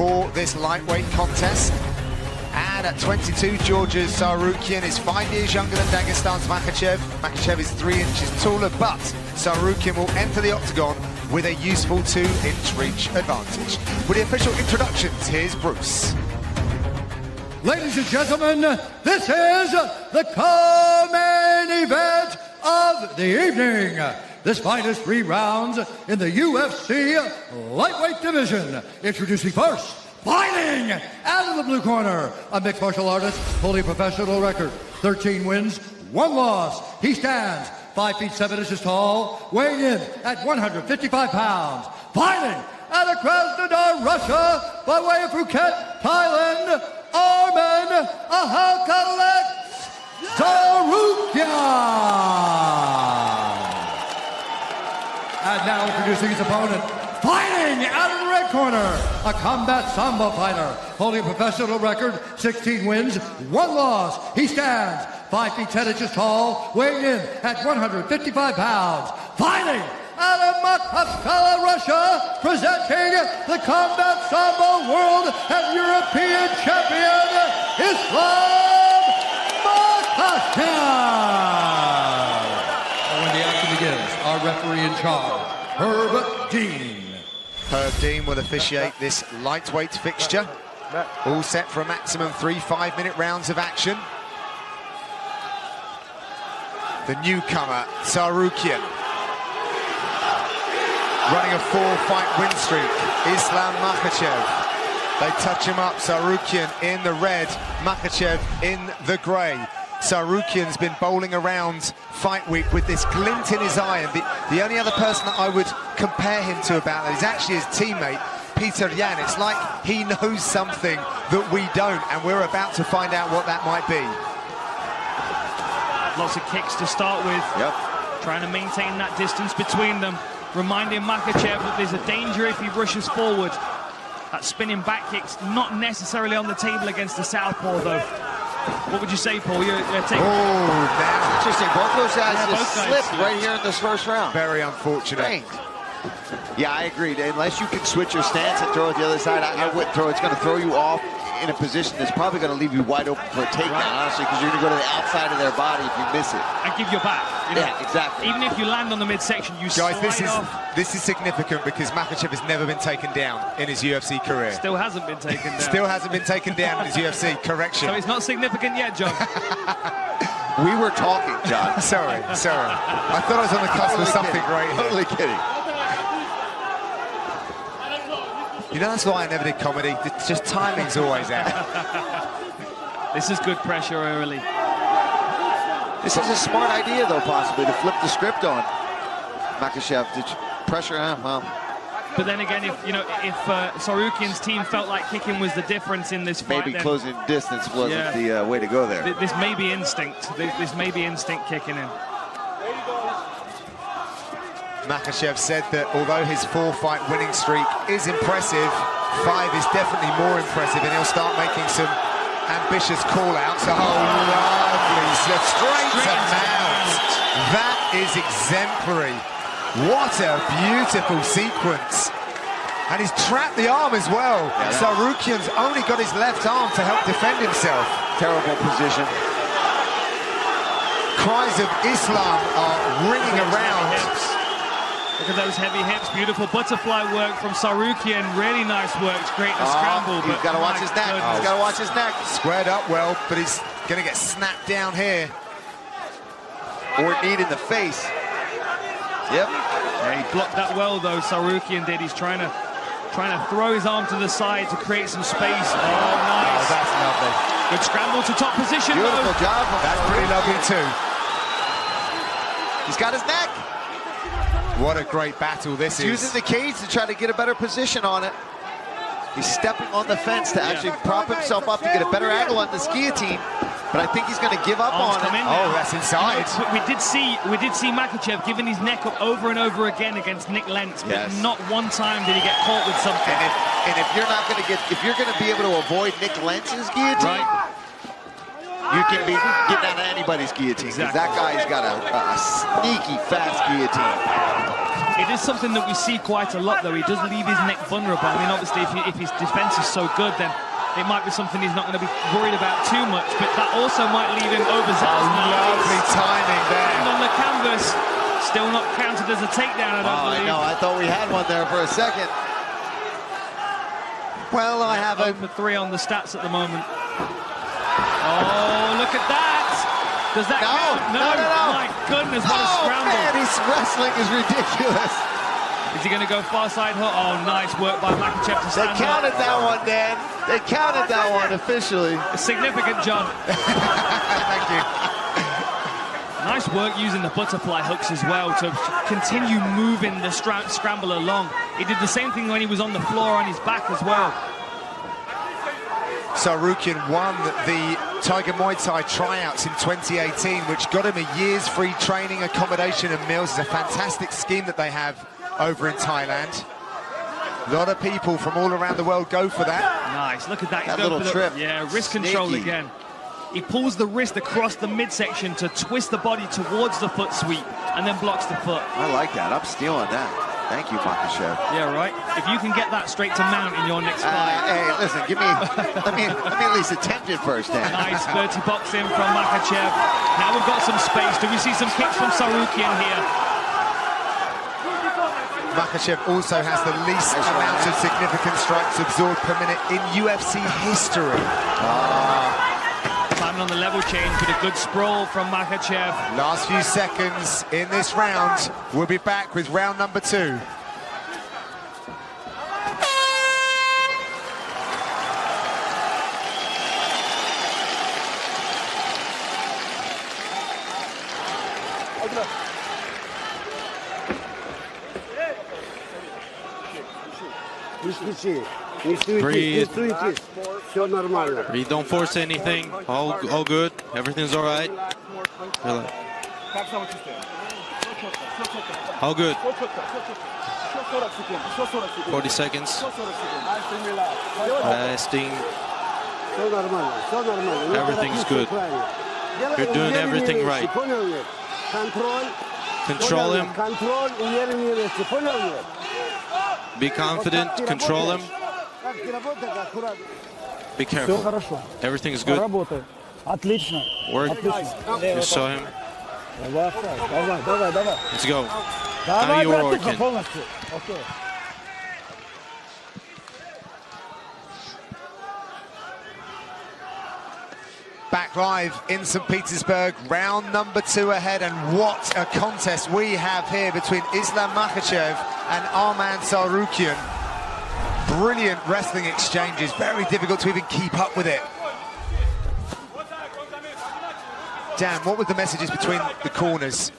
for this lightweight contest. And at 22, Georgia's Tsarukyan is 5 years younger than Dagestan's Makachev. Makachev is 3 inches taller, but Tsarukyan will enter the octagon with a useful 2-inch reach advantage. With the official introductions, here's Bruce. Ladies and gentlemen, this is the co-main event of the evening. This fight is 3 rounds in the UFC lightweight division. Introducing first, fighting out of the blue corner, a mixed martial artist holding a professional record, 13 wins, 1 loss. He stands 5 feet 7 inches tall, weighing in at 155 pounds. Fighting out of Krasnodar, Russia, by way of Phuket, Thailand, Arman Tsarukyan. And now introducing his opponent, fighting out of the red corner, a combat Sambo fighter, holding a professional record, 16 wins, 1 loss. He stands 5 feet 10 inches tall, weighing in at 155 pounds. Fighting out of Makachev, Russia, presenting the combat Sambo World and European Champion, Islam Makachev. When the action begins, our referee in charge, Herb Dean. Herb Dean will officiate this lightweight fixture. All set for a maximum 3 5-minute rounds of action. The newcomer, Tsarukyan, running a 4-fight win streak. Islam Makachev. They touch him up. Tsarukyan in the red, Makachev in the grey. Tsarukyan's been bowling around fight week with this glint in his eye, and the only other person that I would compare him to about that is actually his teammate, Peter Yan. It's like he knows something that we don't, and we're about to find out what that might be. Lots of kicks to start with. Yep. Trying to maintain that distance between them. Reminding Makachev that there's a danger if he rushes forward. That spinning back kick's not necessarily on the table against the southpaw, though. What would you say, Paul? You're taking... Oh, now. Interesting. Both those guys just slipped right here in this first round. Very unfortunate. Strange. Yeah, I agree. Unless you can switch your stance and throw it the other side, I wouldn't throw it. It's going to throw you off in a position that's probably going to leave you wide open for a takedown, honestly, because you're going to go to the outside of their body if you miss it. And give your back. You know, yeah, exactly. Even if you land on the midsection, you Guys, slide off. this is significant because Makachev has never been taken down in his UFC career. Still hasn't been taken down. Still hasn't been taken down in his UFC. Correction. So it's not significant yet, John. We were talking, John. Sorry. I thought I was on the cusp of something great here. Totally kidding. You know, that's why I never did comedy. It's just timing's always out. This is good pressure early. This is a smart idea, though, possibly, to flip the script on Makachev. To pressure him, well. But then again, if Tsarukyan's team felt like kicking was the difference in this fight, maybe closing distance wasn't the way to go there. This may be instinct. This may be instinct kicking in. Makachev said that although his 4-fight winning streak is impressive, 5 is definitely more impressive, and he'll start making some ambitious call-outs. Oh, lovely slip straight to mount. That is exemplary. What a beautiful sequence. And he's trapped the arm as well. Yeah, Tsarukyan's only got his left arm to help defend himself. Terrible position. Cries of Islam are ringing around. Look at those heavy hips. Beautiful butterfly work from Tsarukyan. Really nice work. Great to scramble. He's got to watch his neck. He's got to watch his neck. Squared up well, but he's going to get snapped down here. Or knee in the face. Yep. Yeah, he blocked that well, though. Tsarukyan did. He's trying to throw his arm to the side to create some space. Oh, nice. Oh, that's lovely. Good scramble to top position. Beautiful job. That's pretty lovely too. He's got his neck. What a great battle this is. Using the cage to try to get a better position on it. He's stepping on the fence to actually prop himself up to get a better angle on this guillotine. But I think he's going to give up on it. Oh, that's inside. You know, we did see Makachev giving his neck up over and over again against Nick Lentz, but not one time did he get caught with something. And if you're not going to if you're going to be able to avoid Nick Lentz's guillotine, you can be getting out of anybody's guillotine. Because that guy's got a sneaky, fast guillotine. It is something that we see quite a lot, though. He does leave his neck vulnerable. I mean, obviously, if his defense is so good, then it might be something he's not going to be worried about too much, but that also might leave him overzealous. Lovely timing there. And on the canvas, still not counted as a takedown, I don't believe. I know, I thought we had one there for a second. Well, I have a... 0 for 3 on the stats at the moment. Oh, look at that! Does that count? No. My goodness, what a scramble. Man, his wrestling is ridiculous. Is he going to go far side hook? Oh, nice work by Makachev to stand up. They counted that one, Dan. They counted that one officially. A significant, John. Thank you. Nice work using the butterfly hooks as well to continue moving the scramble along. He did the same thing when he was on the floor on his back as well. Tsarukyan won the Tiger Muay Thai tryouts in 2018, which got him a year's free training, accommodation and meals. It's a fantastic scheme that they have over in Thailand. A lot of people from all around the world go for that. Nice, look at that. That little trip. Yeah, wrist control again. He pulls the wrist across the midsection to twist the body towards the foot sweep and then blocks the foot. I like that. I'm stealing that. Thank you, Makachev. Yeah, right. If you can get that straight to mount in your next fight. Hey, listen, give me. let me at least attempt it first, Dan. Nice dirty boxing from Makachev. Now we've got some space. Do we see some kicks from Tsarukyan here? Makachev also has the least amount of significant strikes absorbed per minute in UFC history. Climbing on the level change with a good sprawl from Makachev. Last few seconds in this round. We'll be back with round number 2. Breathe. Breathe. Don't force anything. All good. Everything's all right. Relax. All good. 40 seconds. Resting. Everything's good. You're doing everything right. Control him. Be confident. Control him. Be careful. Everything's good. Work. You saw him. Let's go. Now you're working. Back live in St. Petersburg, round number 2 ahead, and what a contest we have here between Islam Makachev and Arman Tsarukyan. Brilliant wrestling exchanges, very difficult to even keep up with it. Dan, what were the messages between the corners?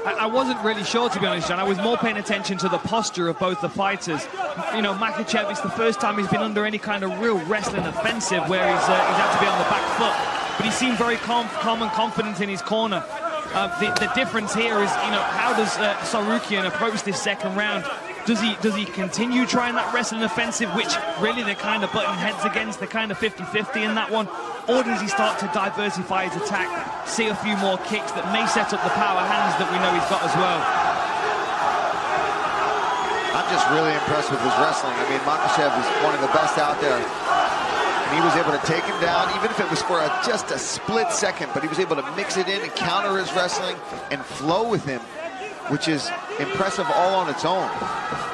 I wasn't really sure, to be honest, John. I was more paying attention to the posture of both the fighters. You know, Makachev, it's the first time he's been under any kind of real wrestling offensive where he's had to be on the back foot. But he seemed very calm and confident in his corner. The difference here is, you know, how does Tsarukyan approach this second round? Does he continue trying that wrestling offensive, which really they're kind of butting heads against, they're kind of 50-50 in that one? Or does he start to diversify his attack, see a few more kicks that may set up the power hands that we know he's got as well? I'm just really impressed with his wrestling. I mean, Makachev is one of the best out there. And he was able to take him down, even if it was for just a split second, but he was able to mix it in and counter his wrestling and flow with him, which is impressive all on its own.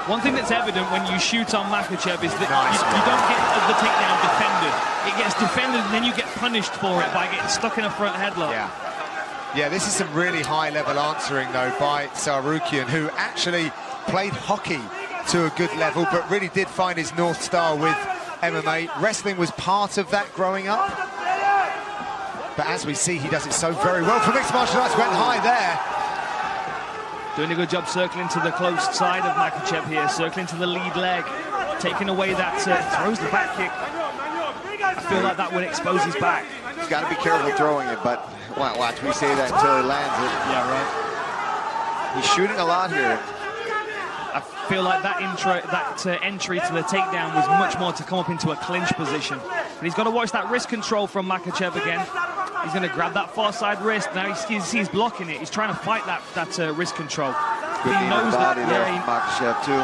One thing that's evident when you shoot on Makachev is that you don't get the takedown defended. It gets defended and then you get punished for it by getting stuck in a front headlock. Yeah, this is some really high-level answering, though, by Tsarukyan, who actually played hockey to a good level, but really did find his North Star with MMA. Wrestling was part of that growing up. But as we see, he does it so very well for mixed martial arts. Went high there. Doing a good job circling to the close side of Makachev here, circling to the lead leg, taking away that, throws the back kick. I feel like that would expose his back. He's got to be careful throwing it, but watch me say that until he lands it. Yeah, right. He's shooting a lot here. I feel like that entry to the takedown was much more to come up into a clinch position. But he's got to watch that wrist control from Makachev again. He's going to grab that far side wrist. Now he's blocking it. He's trying to fight that wrist control. Good knee to the body there from Makachev, too.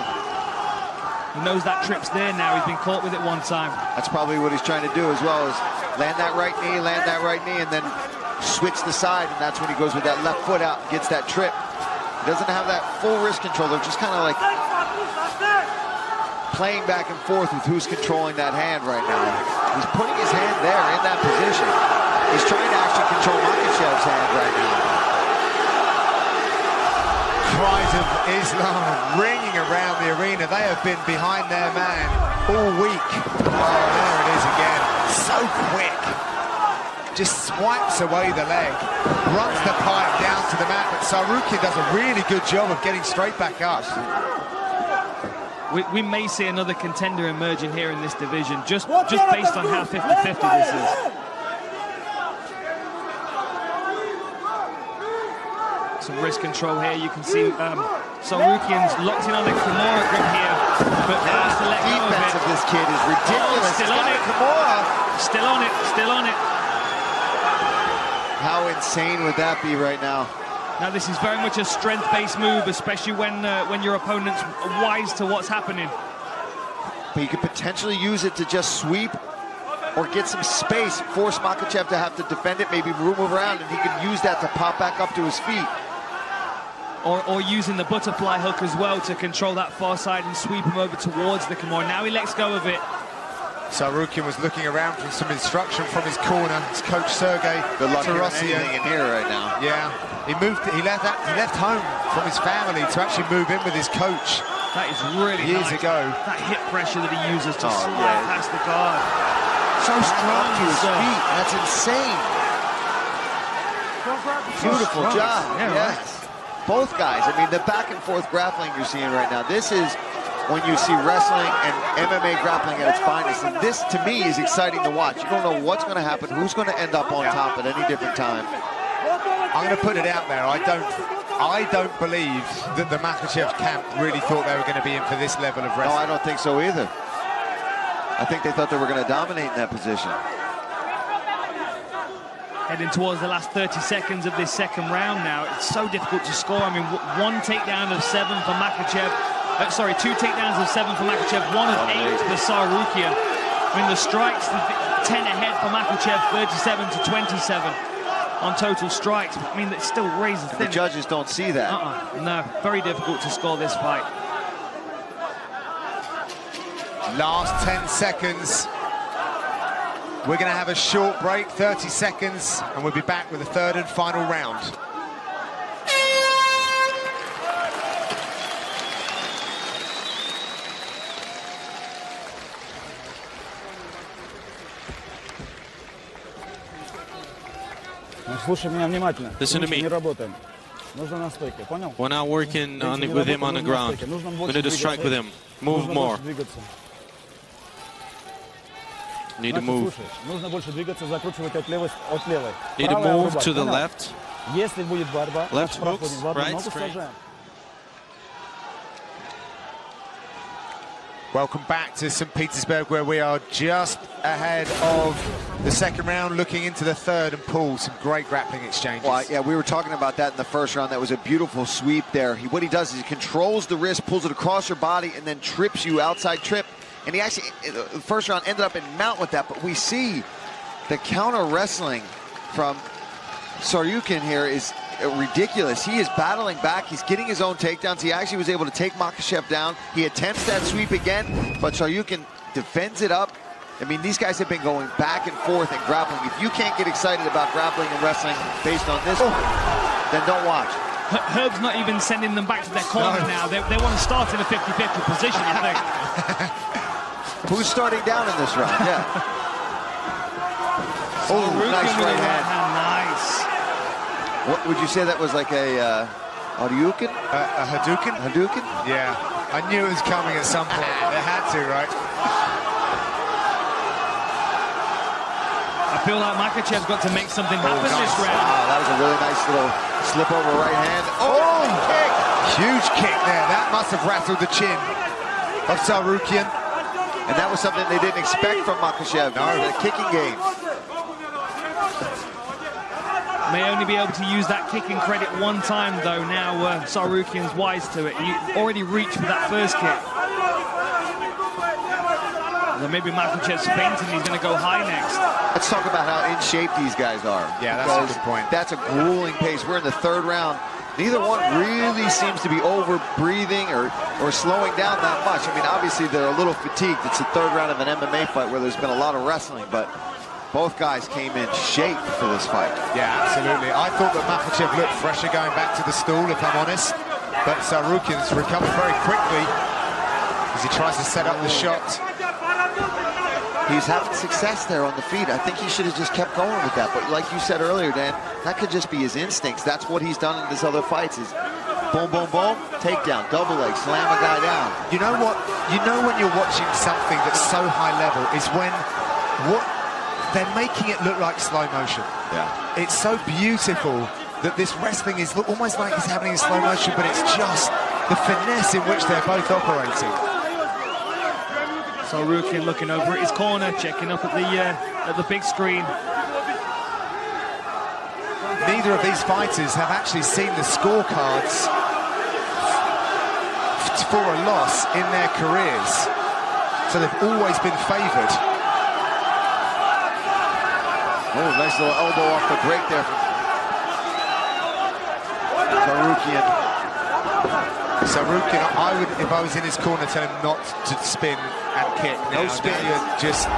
He knows that trip's there now. He's been caught with it one time. That's probably what he's trying to do as well, is land that right knee, and then switch the side, and that's when he goes with that left foot out and gets that trip. He doesn't have that full wrist control. They're just kind of like playing back and forth with who's controlling that hand right now. He's putting his hand there in that position. He's trying to actually control Makachev's hand right now. Cries of Islam ringing around the arena. They have been behind their man all week. Oh, there it is again. So quick. Just swipes away the leg, runs the pipe down to the mat, but Tsarukyan does a really good job of getting straight back up. We may see another contender emerging here in this division, just based on how 50-50 this is. Some wrist control here. You can see Tsarukyan's locked in on the Kimura grip here, but has to let go of it. Defense of this kid is ridiculous. Still on it. Kimura. Still on it. Still on it. How insane would that be right now? Now this is very much a strength-based move, especially when your opponent's wise to what's happening. But you could potentially use it to just sweep or get some space, force Makachev to have to defend it, maybe move around, and he could use that to pop back up to his feet. Or using the butterfly hook as well to control that far side and sweep him over towards the Kimura. Now he lets go of it. Tsarukyan was looking around for some instruction from his corner. His coach Sergey Tarosyan in here right now. Yeah, he left home from his family to actually move in with his coach. That is really years nice. ago. That hip pressure that he uses to slide past the guard. So strong to his feet. That's insane. Beautiful job. Yeah, yes. Right. Both guys. I mean, the back and forth grappling you're seeing right now. This is when you see wrestling and MMA grappling at its finest. And this, to me, is exciting to watch. You don't know what's going to happen, who's going to end up on top at any different time. I'm going to put it out there. I don't believe that the Makachev camp really thought they were going to be in for this level of wrestling. No, I don't think so either. I think they thought they were going to dominate in that position. Heading towards the last 30 seconds of this second round now. It's so difficult to score. I mean, one takedown of 7 for Makachev. Sorry, 2 takedowns of 7 for Makachev, 1 of 8 for Tsarukyan. I mean, the strikes, 10 ahead for Makachev, 37 to 27 on total strikes. I mean, it's still razor thin. The judges don't see that. No, very difficult to score this fight. Last 10 seconds. We're going to have a short break, 30 seconds, and we'll be back with the third and final round. Listen to me. We're not working with him on the ground. We need to strike with him. Move more. Need to move. Need to move to the left. Left hooks, right straight. Welcome back to St. Petersburg, where we are just ahead of the second round, looking into the third, and Paul, some great grappling exchanges. Well, yeah, we were talking about that in the first round. That was a beautiful sweep there. What he does is he controls the wrist, pulls it across your body, and then trips you, outside trip. And he actually, the first round, ended up in mount with that. But we see the counter wrestling from Tsarukyan here is ridiculous. He is battling back. He's getting his own takedowns. He actually was able to take Makachev down. He attempts that sweep again, but Tsarukyan defends it up. I mean, these guys have been going back and forth and grappling. If you can't get excited about grappling and wrestling based on this, then don't watch. Herb's not even sending them back to their corner now. They want to start in a 50-50 position, I think. Who's starting down in this round? Yeah. Oh, nice right hand. Nice. What would you say that was, like a Hadouken? A Hadouken? Hadouken? Yeah. I knew it was coming at some point. They had to, right? I feel like Makachev's got to make something happen this round. Wow, that was a really nice little slip over right hand. Oh, kick! Huge kick there. That must have rattled the chin of Tsarukyan. And that was something they didn't expect from Makachev. No. The kicking game. May only be able to use that kicking credit one time, though. Now Tsarukyan's wise to it. He already reached for that first kick. And then maybe Makachev's fainting. He's going to go high next. Let's talk about how in shape these guys are. Yeah, that's a good point. That's a grueling pace. We're in the third round. Neither one really seems to be over-breathing or slowing down that much. I mean, obviously, they're a little fatigued. It's the third round of an MMA fight where there's been a lot of wrestling, but both guys came in shape for this fight. Yeah, absolutely. I thought that Makachev looked fresher going back to the stool, if I'm honest. But Tsarukyan's recovered very quickly as he tries to set up the shot. He's having success there on the feet. I think he should have just kept going with that. But like you said earlier, Dan, that could just be his instincts. That's what he's done in his other fights is boom, boom, boom, takedown, double leg, slam a guy down. You know what? You know when you're watching something that's so high level is when they're making it look like slow motion. Yeah. It's so beautiful that this wrestling is almost like it's happening in slow motion, but it's just the finesse in which they're both operating. Tsarukyan looking over at his corner, checking up at the big screen. Neither of these fighters have actually seen the scorecards for a loss in their careers, so they've always been favoured. Oh, nice little elbow off the break there from Tsarukyan, I would, if I was in his corner, tell him not to spin and kick. No spin. Just...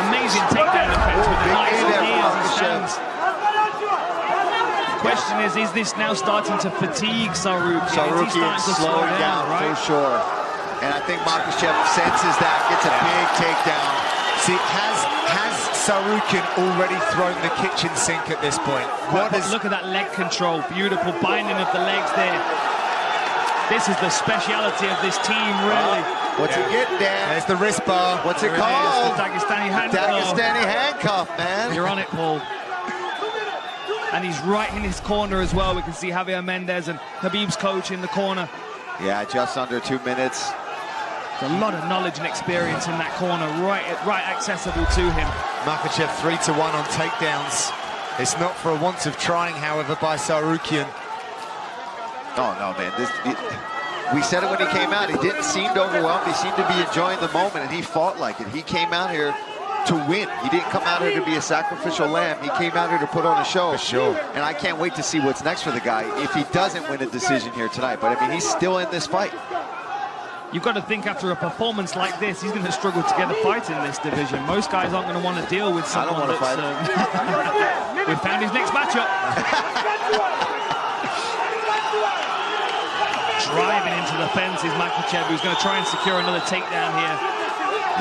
Amazing takedown defense with the nice knees and stands. The question is this now starting to fatigue Tsarukyan? Tsarukyan slowing down, right? For sure. And I think Makachev senses that, gets a big takedown. See, has Tsarukyan already thrown the kitchen sink at this point? Look at that leg control, beautiful binding of the legs there. This is the speciality of this team, really. What's it get, Dan? There's the wrist bar. What's it called? The Dagestani handcuff. Dagestani handcuff, man. You're on it, Paul. And he's right in his corner as well. We can see Javier Mendez and Khabib's coach in the corner. Yeah, just under 2 minutes. There's a lot of knowledge and experience in that corner, right accessible to him. Makachev 3-1 on takedowns. It's not for a want of trying, however, by Tsarukyan. Oh, no, man. We said it when he came out. He didn't seem overwhelmed. He seemed to be enjoying the moment, and he fought like it. He came out here to win. He didn't come out here to be a sacrificial lamb. He came out here to put on a show. For sure. And I can't wait to see what's next for the guy if he doesn't win a decision here tonight. But, I mean, he's still in this fight. You've got to think after a performance like this, he's going to struggle to get a fight in this division. Most guys aren't going to want to deal with someone that's... We've found his next matchup. Driving into the fence is Makachev, who's going to try and secure another takedown here.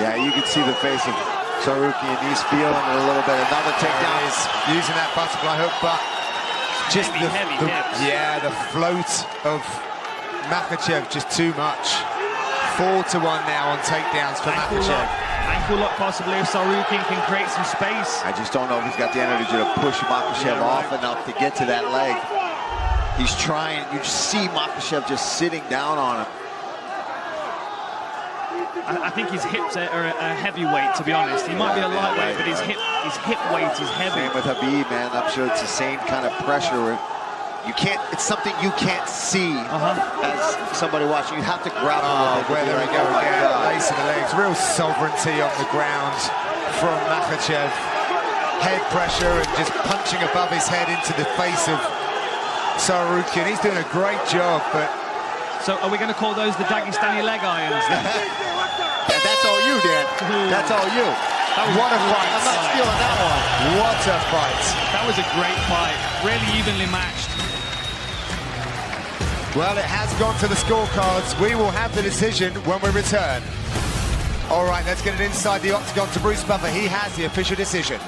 Yeah, you can see the face of Tsarukyan. He's feeling it a little bit. Another takedown. He's using that butterfly hook, but just heavy hips. Yeah, the float of Makachev just too much. 4-1 now on takedowns for Makachev. Ankle lock possibly if Tsarukyan can create some space. I just don't know if he's got the energy to push Makachev off enough to get to that leg. He's trying. You see Makachev just sitting down on him. I think his hips are a heavyweight, to be honest. He might be a lightweight, but his hip weight is heavy. Same with Khabib, man. I'm sure it's the same kind of pressure where you can't, it's something you can't see as somebody watching. You have to grab it. Where there we go again, lace in the legs. Real sovereignty on the ground from Makachev. Head pressure and just punching above his head into the face of Tsarukyan. He's doing a great job, but... So are we going to call those the Dagestani leg irons? That's all you, Dan. That's all you. What a fight. I'm not stealing that one. What a fight. That was a great fight. Really evenly matched. Well, it has gone to the scorecards. We will have the decision when we return. All right, let's get it inside the octagon to Bruce Buffer. He has the official decision.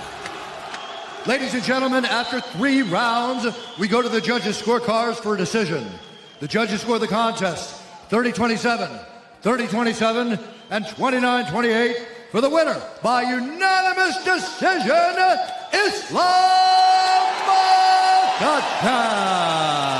Ladies and gentlemen, after 3 rounds, we go to the judges' scorecards for a decision. The judges score the contest 30-27, 30-27, and 29-28 for the winner by unanimous decision, Islam Makachev.